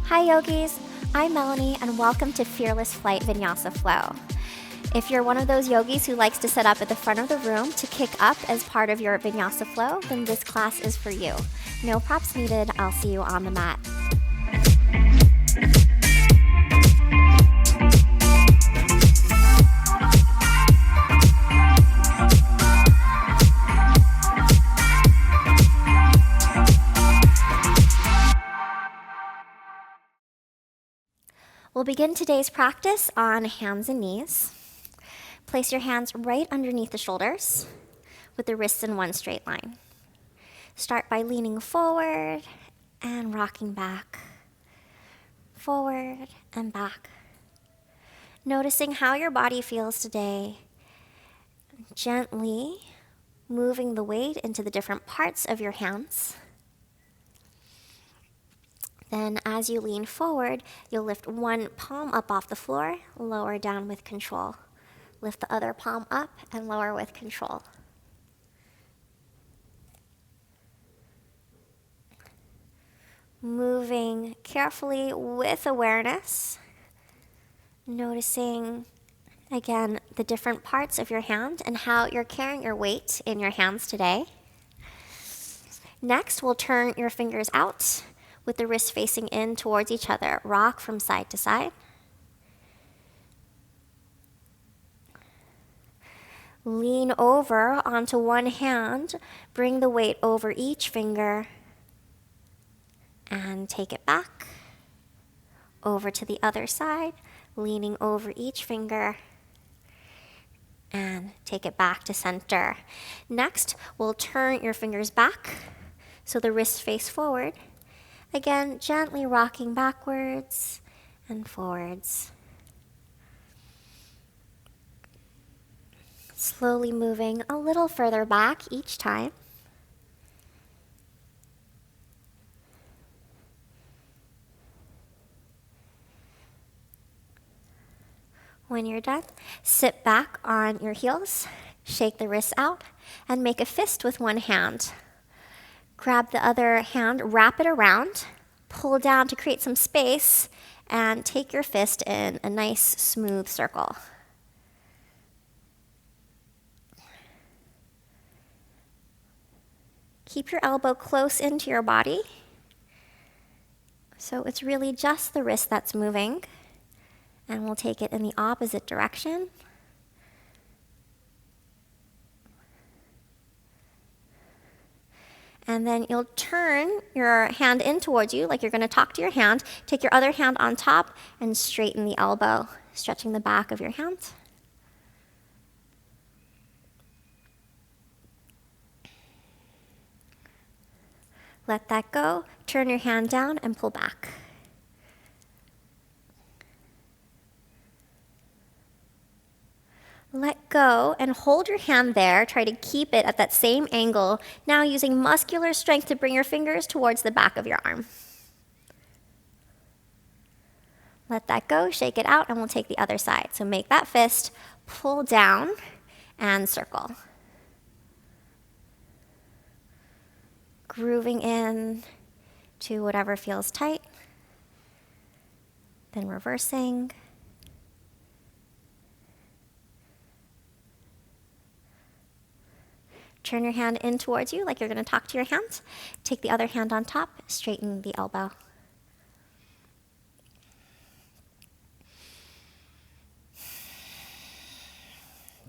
Hi yogis, I'm Melanie and welcome to Fearless Flight Vinyasa Flow. If you're one of those yogis who likes to sit up at the front of the room to kick up as part of your vinyasa flow, then this class is for you. No props needed, I'll see you on the mat. We'll begin today's practice on hands and knees. Place your hands right underneath the shoulders with the wrists in one straight line. Start by leaning forward and rocking back, forward and back. Noticing how your body feels today, gently moving the weight into the different parts of your hands. Then as you lean forward, you'll lift one palm up off the floor, lower down with control. Lift the other palm up and lower with control. Moving carefully with awareness, noticing, again, the different parts of your hand and how you're carrying your weight in your hands today. Next, we'll turn your fingers out with the wrists facing in towards each other. Rock from side to side. Lean over onto one hand, bring the weight over each finger, and take it back. Over to the other side, leaning over each finger, and take it back to center. Next, we'll turn your fingers back so the wrists face forward. Again, gently rocking backwards and forwards. Slowly moving a little further back each time. When you're done, sit back on your heels, shake the wrists out, and make a fist with one hand. Grab the other hand, wrap it around, pull down to create some space, and take your fist in a nice smooth circle. Keep your elbow close into your body. So it's really just the wrist that's moving, and we'll take it in the opposite direction. And then you'll turn your hand in towards you like you're going to talk to your hand. Take your other hand on top and straighten the elbow, stretching the back of your hand. Let that go. Turn your hand down and pull back. Let go and hold your hand there. Try to keep it at that same angle. Now using muscular strength to bring your fingers towards the back of your arm. Let that go, shake it out, and we'll take the other side. So make that fist, pull down, and circle. Grooving in to whatever feels tight. Then reversing. Turn your hand in towards you like you're going to talk to your hand. Take the other hand on top, straighten the elbow.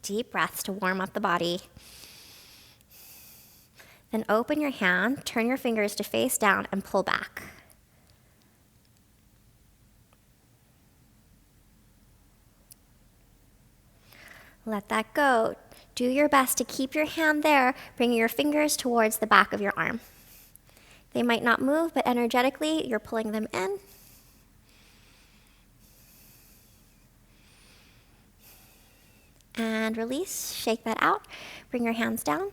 Deep breaths to warm up the body. Then open your hand, turn your fingers to face down and pull back. Let that go. Do your best to keep your hand there, bringing your fingers towards the back of your arm. They might not move, but energetically, you're pulling them in. And release, shake that out. Bring your hands down.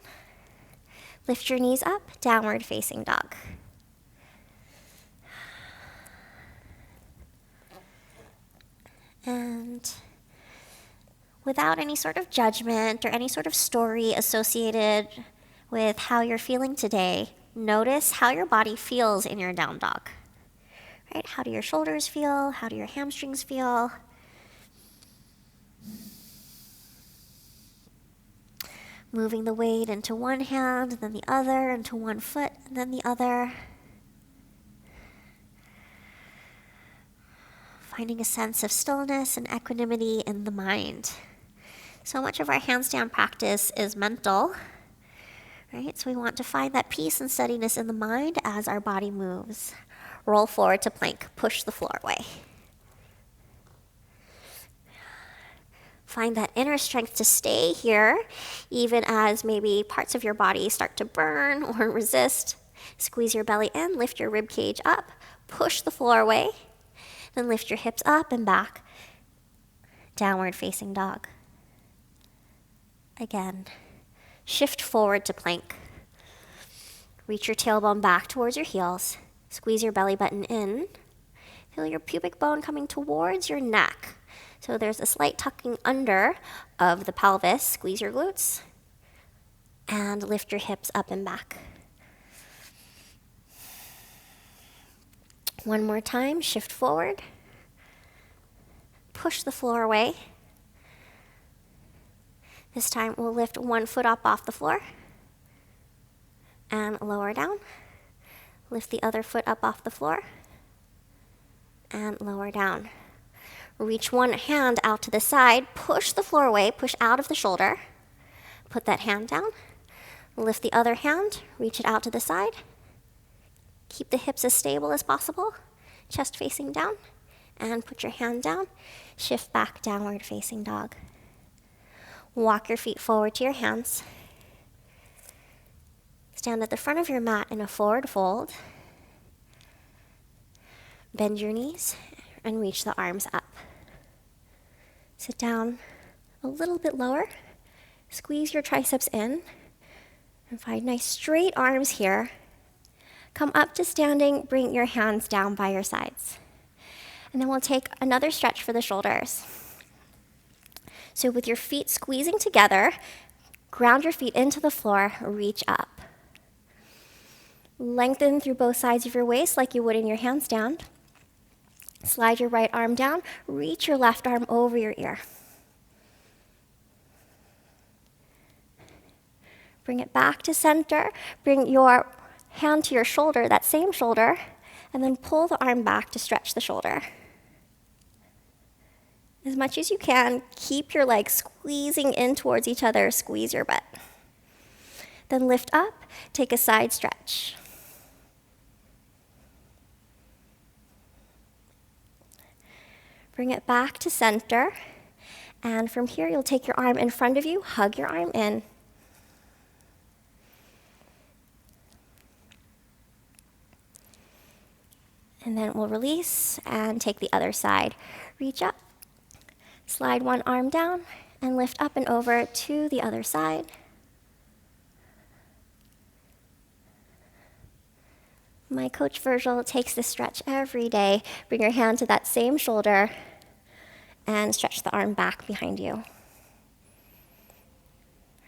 Lift your knees up, downward facing dog. And without any sort of judgment or any sort of story associated with how you're feeling today, notice how your body feels in your down dog. Right? How do your shoulders feel? How do your hamstrings feel? Moving the weight into one hand, then the other, into one foot, and then the other. Finding a sense of stillness and equanimity in the mind. So much of our handstand practice is mental, right? So we want to find that peace and steadiness in the mind as our body moves. Roll forward to plank, push the floor away. Find that inner strength to stay here, even as maybe parts of your body start to burn or resist. Squeeze your belly in, lift your rib cage up, push the floor away, then lift your hips up and back. Downward facing dog. Again, shift forward to plank. Reach your tailbone back towards your heels. Squeeze your belly button in. Feel your pubic bone coming towards your neck. So there's a slight tucking under of the pelvis. Squeeze your glutes and lift your hips up and back. One more time, shift forward. Push the floor away. This time we'll lift one foot up off the floor and lower down. Lift the other foot up off the floor and lower down. Reach one hand out to the side, push the floor away, push out of the shoulder. Put that hand down. Lift the other hand, reach it out to the side. Keep the hips as stable as possible, chest facing down, and put your hand down. Shift back, downward facing dog. Walk your feet forward to your hands. Stand at the front of your mat in a forward fold. Bend your knees and reach the arms up. Sit down a little bit lower. Squeeze your triceps in and find nice straight arms here. Come up to standing, bring your hands down by your sides. And then we'll take another stretch for the shoulders. So with your feet squeezing together, ground your feet into the floor, reach up. Lengthen through both sides of your waist like you would in your handstand. Slide your right arm down, reach your left arm over your ear. Bring it back to center, bring your hand to your shoulder, that same shoulder, and then pull the arm back to stretch the shoulder. As much as you can, keep your legs squeezing in towards each other, squeeze your butt. Then lift up, take a side stretch. Bring it back to center, and from here you'll take your arm in front of you, hug your arm in. And then we'll release and take the other side. Reach up, slide one arm down, and lift up and over to the other side. My coach Virgil takes this stretch every day. Bring your hand to that same shoulder and stretch the arm back behind you.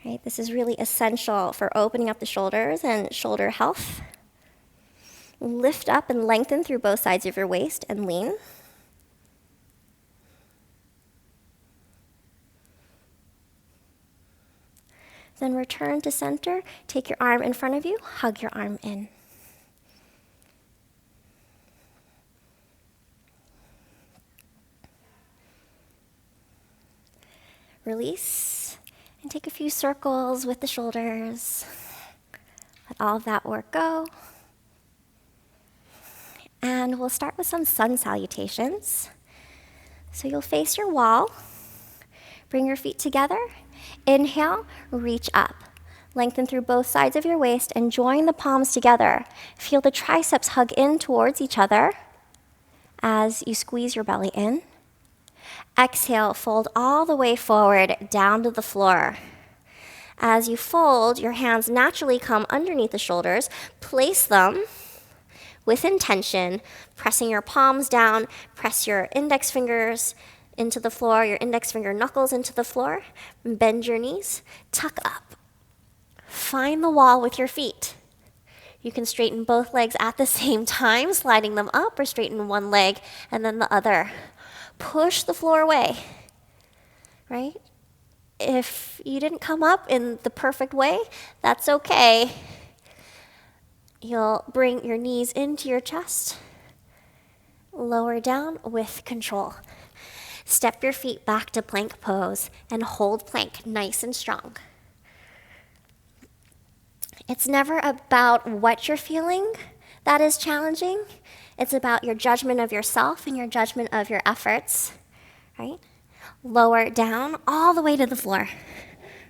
Right? This is really essential for opening up the shoulders and shoulder health. Lift up and lengthen through both sides of your waist and lean. Then return to center. Take your arm in front of you, hug your arm in. Release, and take a few circles with the shoulders. Let all of that work go. And we'll start with some sun salutations. So you'll face your wall. Bring your feet together. Inhale, reach up. Lengthen through both sides of your waist and join the palms together. Feel the triceps hug in towards each other as you squeeze your belly in. Exhale, fold all the way forward down to the floor. As you fold, your hands naturally come underneath the shoulders. Place them with intention, pressing your palms down. Press your index fingers into the floor, your index finger knuckles into the floor. Bend your knees, tuck up. Find the wall with your feet. You can straighten both legs at the same time, sliding them up, or straighten one leg and then the other. Push the floor away, right? If you didn't come up in the perfect way, that's okay. You'll bring your knees into your chest, lower down with control. Step your feet back to plank pose and hold plank nice and strong. It's never about what you're feeling that is challenging. It's about your judgment of yourself and your judgment of your efforts, right? Lower down all the way to the floor.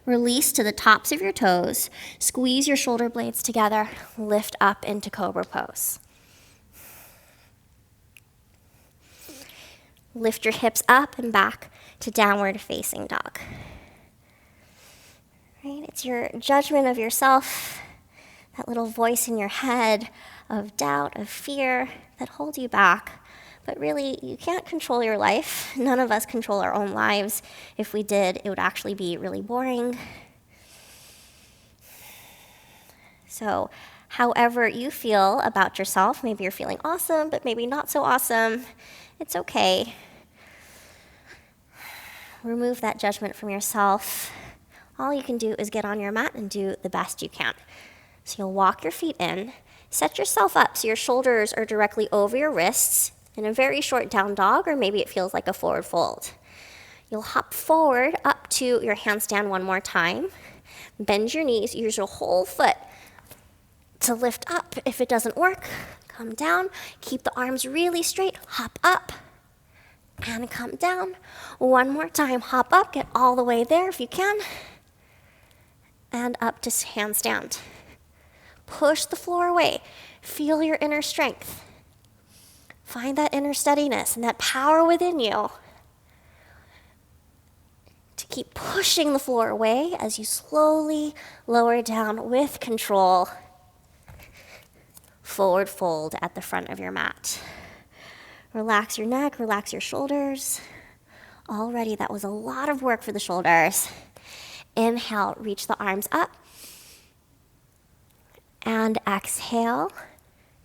Release to the tops of your toes. Squeeze your shoulder blades together. Lift up into cobra pose. Lift your hips up and back to downward facing dog. Right? It's your judgment of yourself, that little voice in your head of doubt, of fear that hold you back. But really, you can't control your life. None of us control our own lives. If we did, it would actually be really boring. So, however you feel about yourself, maybe you're feeling awesome, but maybe not so awesome, it's okay. Remove that judgment from yourself. All you can do is get on your mat and do the best you can. So you'll walk your feet in, set yourself up so your shoulders are directly over your wrists in a very short down dog, or maybe it feels like a forward fold. You'll hop forward up to your handstand one more time. Bend your knees, use your whole foot to lift up. If it doesn't work, come down. Keep the arms really straight, hop up, and come down. One more time, hop up, get all the way there if you can, and up to handstand. Push the floor away. Feel your inner strength. Find that inner steadiness and that power within you to keep pushing the floor away as you slowly lower down with control. Forward fold at the front of your mat. Relax your neck, relax your shoulders. Already that was a lot of work for the shoulders. Inhale, reach the arms up. And exhale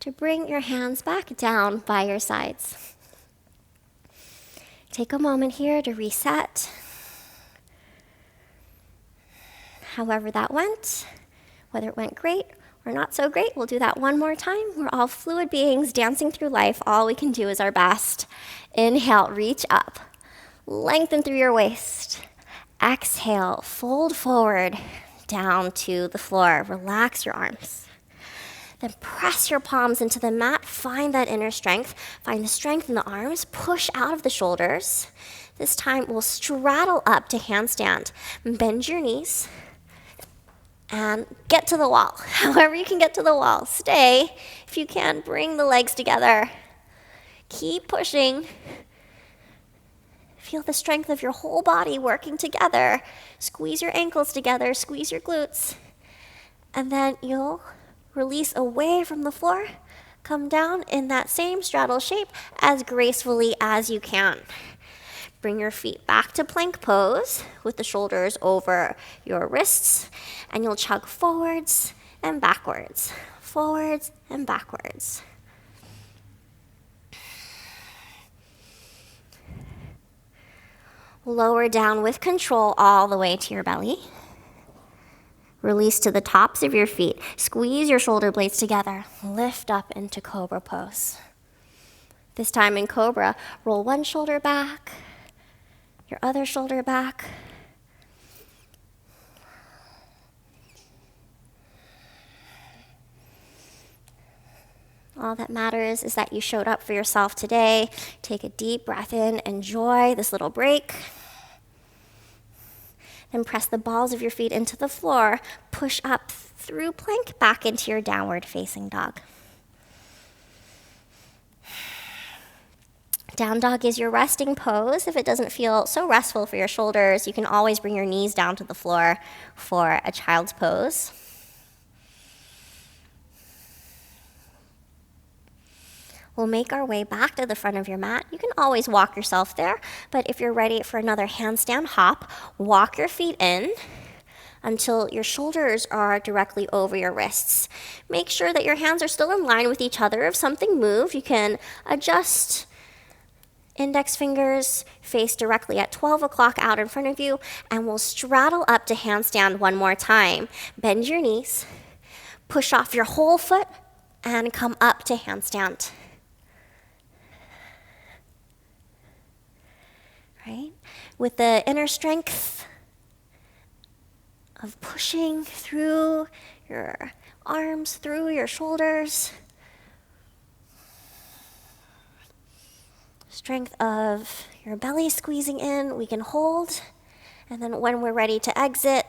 to bring your hands back down by your sides. Take a moment here to reset. However that went, whether it went great or not so great, we'll do that one more time. We're all fluid beings dancing through life. All we can do is our best. Inhale, reach up. Lengthen through your waist. Exhale, fold forward down to the floor. Relax your arms. Then press your palms into the mat. Find that inner strength. Find the strength in the arms. Push out of the shoulders. This time we'll straddle up to handstand. Bend your knees and get to the wall. However you can get to the wall. Stay. If you can, bring the legs together. Keep pushing. Feel the strength of your whole body working together. Squeeze your ankles together. Squeeze your glutes. And then you'll release away from the floor. Come down in that same straddle shape as gracefully as you can. Bring your feet back to plank pose with the shoulders over your wrists, and you'll chug forwards and backwards, forwards and backwards. Lower down with control all the way to your belly. Release to the tops of your feet. Squeeze your shoulder blades together. Lift up into cobra pose. This time in cobra, roll one shoulder back, your other shoulder back. All that matters is that you showed up for yourself today. Take a deep breath in. Enjoy this little break. Then press the balls of your feet into the floor. Push up through plank back into your downward facing dog. Down dog is your resting pose. If it doesn't feel so restful for your shoulders, you can always bring your knees down to the floor for a child's pose. We'll make our way back to the front of your mat. You can always walk yourself there, but if you're ready for another handstand hop, walk your feet in, until your shoulders are directly over your wrists. Make sure that your hands are still in line with each other. If something moves, you can adjust. Index fingers face directly at 12 o'clock out in front of you, and we'll straddle up to handstand one more time. Bend your knees, push off your whole foot, and come up to handstand. Right? With the inner strength of pushing through your arms, through your shoulders, strength of your belly squeezing in, we can hold. And then when we're ready to exit,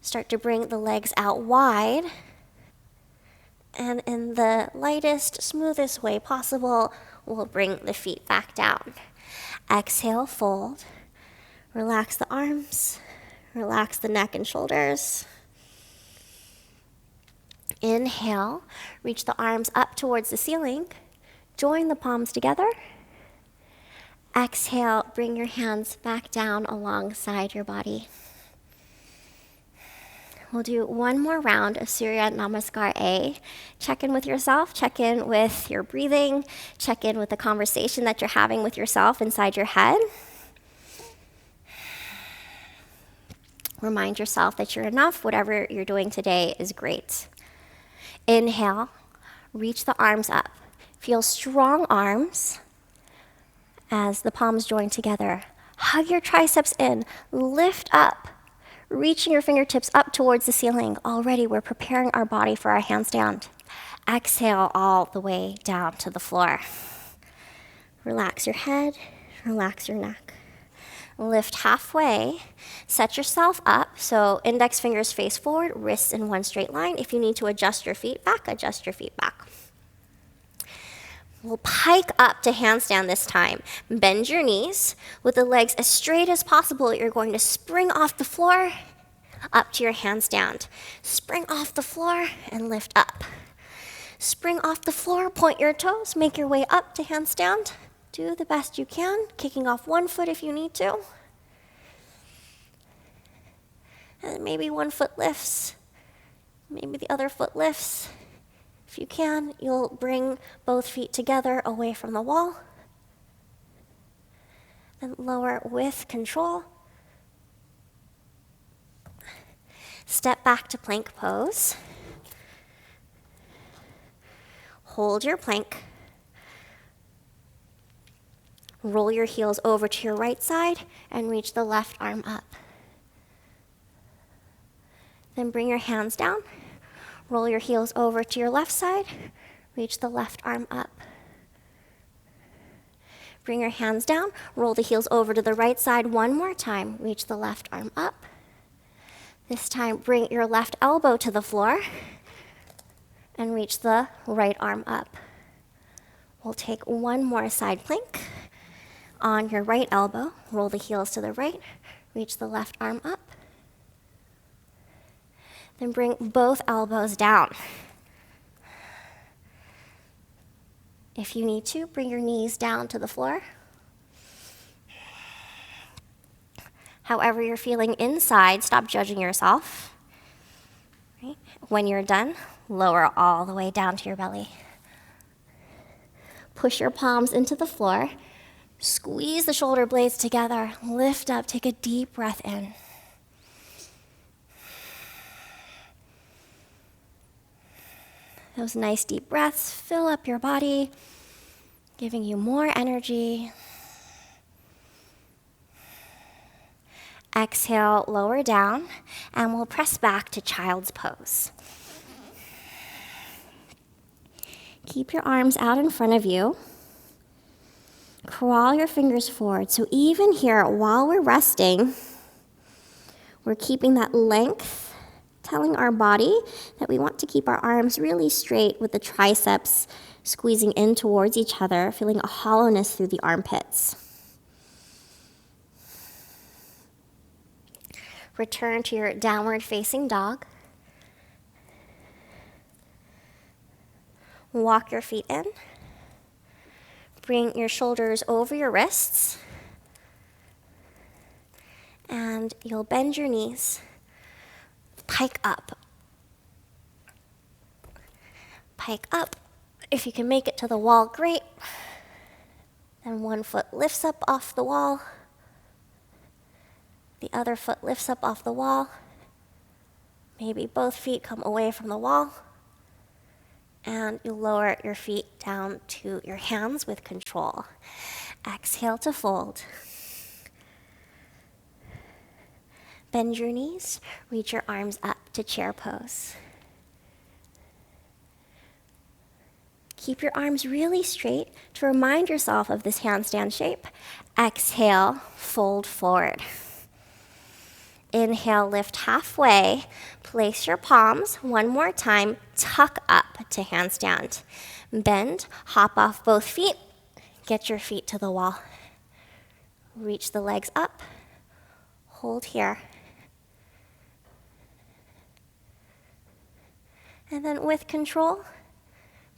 start to bring the legs out wide. And in the lightest, smoothest way possible, we'll bring the feet back down. Exhale, fold. Relax the arms. Relax the neck and shoulders. Inhale, reach the arms up towards the ceiling. Join the palms together. Exhale, bring your hands back down alongside your body. We'll do one more round of Surya Namaskar A. Check in with yourself, check in with your breathing, check in with the conversation that you're having with yourself inside your head. Remind yourself that you're enough. Whatever you're doing today is great. Inhale, reach the arms up. Feel strong arms as the palms join together. Hug your triceps in, lift up. Reaching your fingertips up towards the ceiling. Already we're preparing our body for our handstand. Exhale all the way down to the floor. Relax your head, relax your neck. Lift halfway, set yourself up, so index fingers face forward, wrists in one straight line. If you need to adjust your feet back, adjust your feet back. We'll pike up to handstand this time. Bend your knees with the legs as straight as possible. You're going to spring off the floor up to your handstand. Spring off the floor and lift up. Spring off the floor, point your toes, make your way up to handstand. Do the best you can, kicking off one foot if you need to. And maybe one foot lifts, maybe the other foot lifts. If you can, you'll bring both feet together away from the wall. And lower with control. Step back to plank pose. Hold your plank. Roll your heels over to your right side and reach the left arm up. Then bring your hands down. Roll your heels over to your left side. Reach the left arm up. Bring your hands down. Roll the heels over to the right side one more time. Reach the left arm up. This time, bring your left elbow to the floor and reach the right arm up. We'll take one more side plank. On your right elbow, roll the heels to the right, reach the left arm up. Then bring both elbows down. If you need to, bring your knees down to the floor. However you're feeling inside, stop judging yourself. Right? When you're done, lower all the way down to your belly. Push your palms into the floor. Squeeze the shoulder blades together. Lift up, take a deep breath in. Those nice deep breaths fill up your body, giving you more energy. Exhale, lower down, and we'll press back to child's pose. Keep your arms out in front of you. Crawl your fingers forward. So even here, while we're resting, we're keeping that length, telling our body that we want to keep our arms really straight with the triceps squeezing in towards each other, feeling a hollowness through the armpits. Return to your downward facing dog. Walk your feet in. Bring your shoulders over your wrists. And you'll bend your knees. pike up. Pike up. If you can make it to the wall, great. Then one foot lifts up off the wall. The other foot lifts up off the wall. Maybe both feet come away from the wall. And you lower your feet down to your hands with control. Exhale to fold. Bend your knees, reach your arms up to chair pose. Keep your arms really straight to remind yourself of this handstand shape. Exhale, fold forward. Inhale, lift halfway. Place your palms one more time. Tuck up to handstand. Bend, hop off both feet. Get your feet to the wall. Reach the legs up. Hold here. And then with control,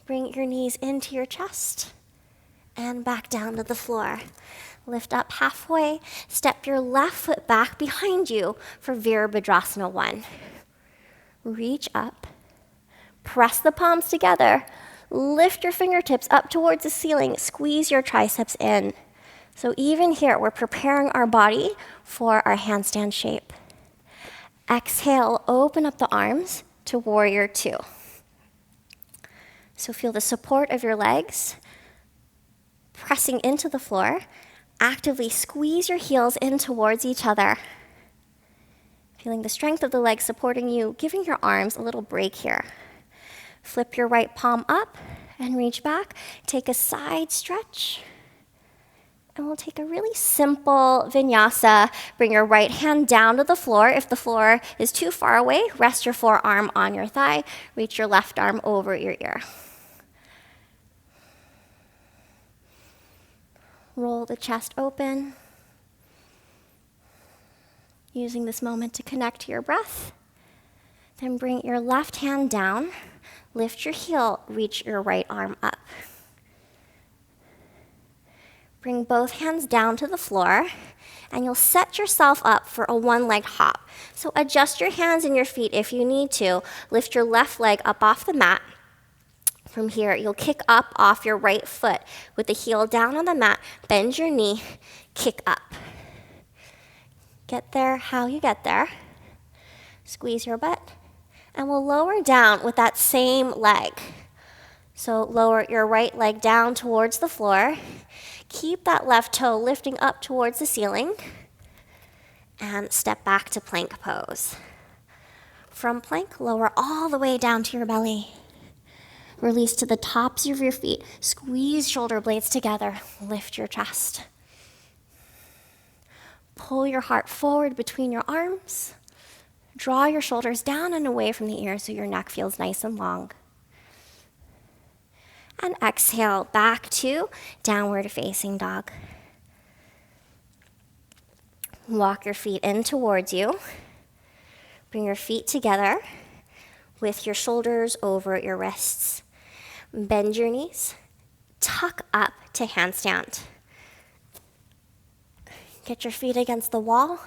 bring your knees into your chest and back down to the floor. Lift up halfway, step your left foot back behind you for Virabhadrasana 1. Reach up, press the palms together, lift your fingertips up towards the ceiling, squeeze your triceps in. So even here, we're preparing our body for our handstand shape. Exhale, open up the arms to Warrior 2. So feel the support of your legs, pressing into the floor. Actively squeeze your heels in towards each other. Feeling the strength of the legs supporting you, giving your arms a little break here. Flip your right palm up and reach back. Take a side stretch. And we'll take a really simple vinyasa. Bring your right hand down to the floor. If the floor is too far away, rest your forearm on your thigh. Reach your left arm over your ear. Roll the chest open, using this moment to connect to your breath. Then bring your left hand down, lift your heel, reach your right arm up. Bring both hands down to the floor, and you'll set yourself up for a one-leg hop. So adjust your hands and your feet if you need to. Lift your left leg up off the mat. From here, you'll kick up off your right foot with the heel down on the mat, bend your knee, kick up. Get there how you get there. Squeeze your butt, and we'll lower down with that same leg. So lower your right leg down towards the floor. Keep that left toe lifting up towards the ceiling, and step back to plank pose. From plank, lower all the way down to your belly. Release to the tops of your feet. Squeeze shoulder blades together. Lift your chest. Pull your heart forward between your arms. Draw your shoulders down and away from the ears so your neck feels nice and long. And exhale back to downward facing dog. Walk your feet in towards you. Bring your feet together with your shoulders over your wrists. Bend your knees, tuck up to handstand. Get your feet against the wall,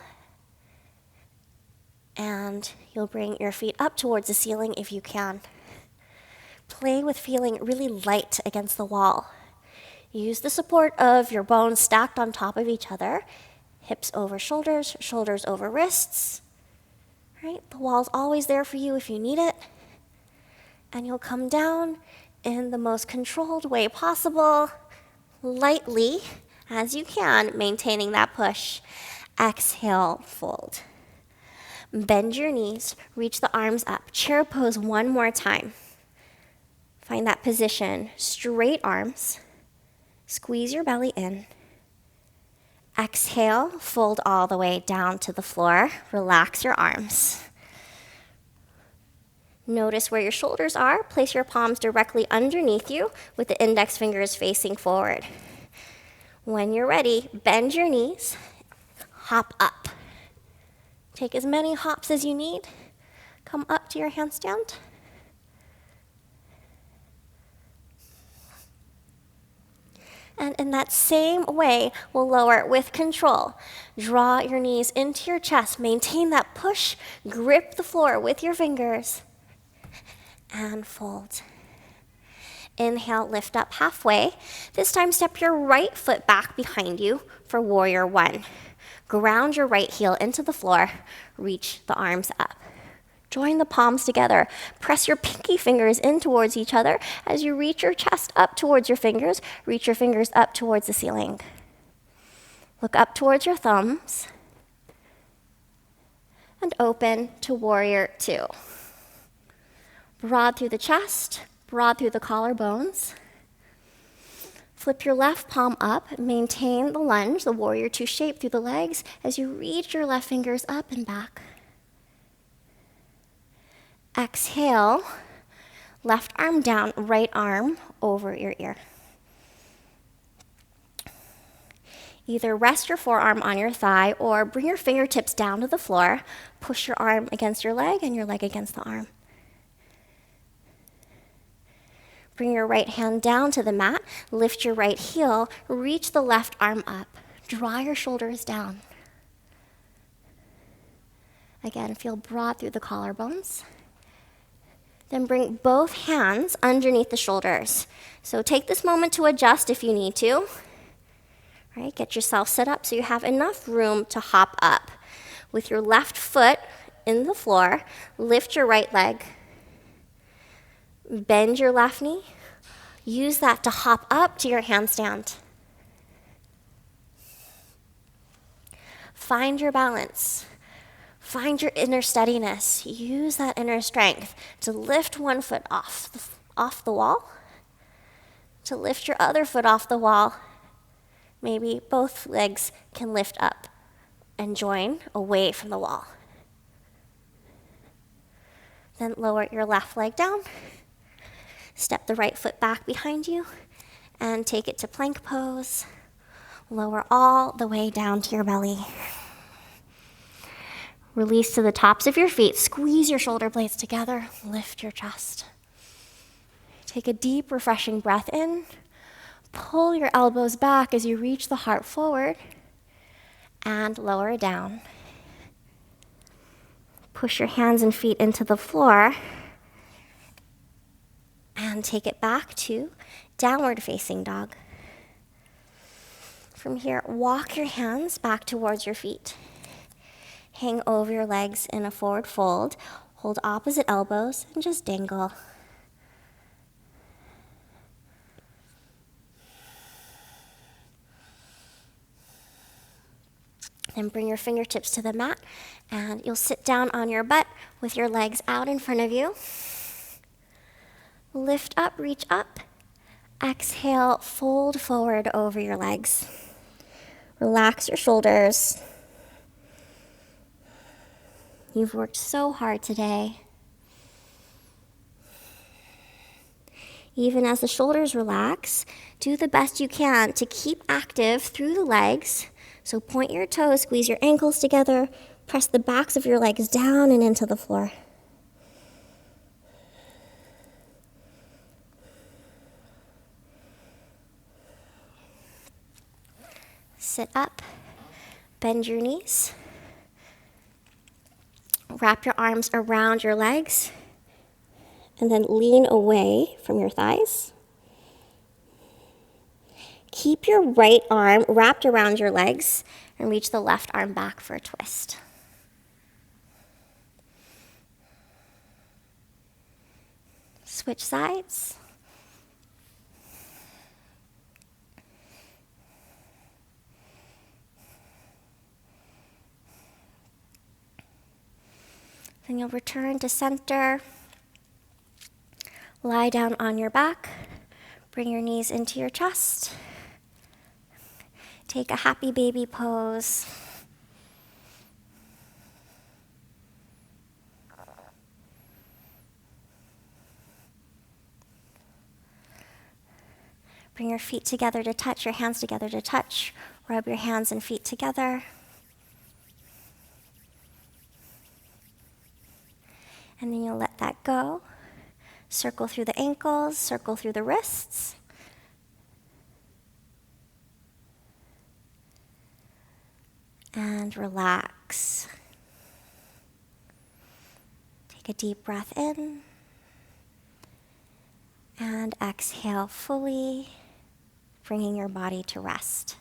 and you'll bring your feet up towards the ceiling if you can. Play with feeling really light against the wall. Use the support of your bones stacked on top of each other, hips over shoulders, shoulders over wrists. Right? The wall's always there for you if you need it. And you'll come down in the most controlled way possible, lightly as you can, maintaining that push. Exhale, fold. Bend your knees, reach the arms up. Chair pose one more time. Find that position, straight arms. Squeeze your belly in. Exhale, fold all the way down to the floor. Relax your arms. Notice where your shoulders are. Place your palms directly underneath you with the index fingers facing forward. When you're ready, bend your knees, hop up. Take as many hops as you need. Come up to your handstand. And in that same way, we'll lower with control. Draw your knees into your chest. Maintain that push. Grip the floor with your fingers. And fold. Inhale, lift up halfway. This time, step your right foot back behind you for warrior one. Ground your right heel into the floor. Reach the arms up. Join the palms together. Press your pinky fingers in towards each other as you reach your chest up towards your fingers. Reach your fingers up towards the ceiling. Look up towards your thumbs. And open to warrior two. Broad through the chest, broad through the collarbones. Flip your left palm up. Maintain the lunge, the warrior two shape through the legs as you reach your left fingers up and back. Exhale, left arm down, right arm over your ear. Either rest your forearm on your thigh or bring your fingertips down to the floor. Push your arm against your leg and your leg against the arm. Bring your right hand down to the mat. Lift your right heel. Reach the left arm up. Draw your shoulders down. Again, feel broad through the collarbones. Then bring both hands underneath the shoulders. So take this moment to adjust if you need to. Right, get yourself set up so you have enough room to hop up. With your left foot in the floor, lift your right leg. Bend your left knee. Use that to hop up to your handstand. Find your balance. Find your inner steadiness. Use that inner strength to lift one foot off the wall, to lift your other foot off the wall. Maybe both legs can lift up and join away from the wall. Then lower your left leg down. Step the right foot back behind you and take it to plank pose. Lower all the way down to your belly. Release to the tops of your feet. Squeeze your shoulder blades together. Lift your chest. Take a deep, refreshing breath in. Pull your elbows back as you reach the heart forward. And lower it down. Push your hands and feet into the floor. And take it back to downward facing dog. From here, walk your hands back towards your feet. Hang over your legs in a forward fold. Hold opposite elbows and just dangle. Then bring your fingertips to the mat and you'll sit down on your butt with your legs out in front of you. Lift up, reach up. Exhale, fold forward over your legs. Relax your shoulders. You've worked so hard today. Even as the shoulders relax, do the best you can to keep active through the legs. So point your toes, squeeze your ankles together, press the backs of your legs down and into the floor. Sit up, bend your knees. Wrap your arms around your legs and then lean away from your thighs. Keep your right arm wrapped around your legs and reach the left arm back for a twist. Switch sides. Then you'll return to center. Lie down on your back. Bring your knees into your chest. Take a happy baby pose. Bring your feet together to touch, your hands together to touch. Rub your hands and feet together. And then you'll let that go. Circle through the ankles, circle through the wrists. and relax. Take a deep breath in and exhale fully, bringing your body to rest.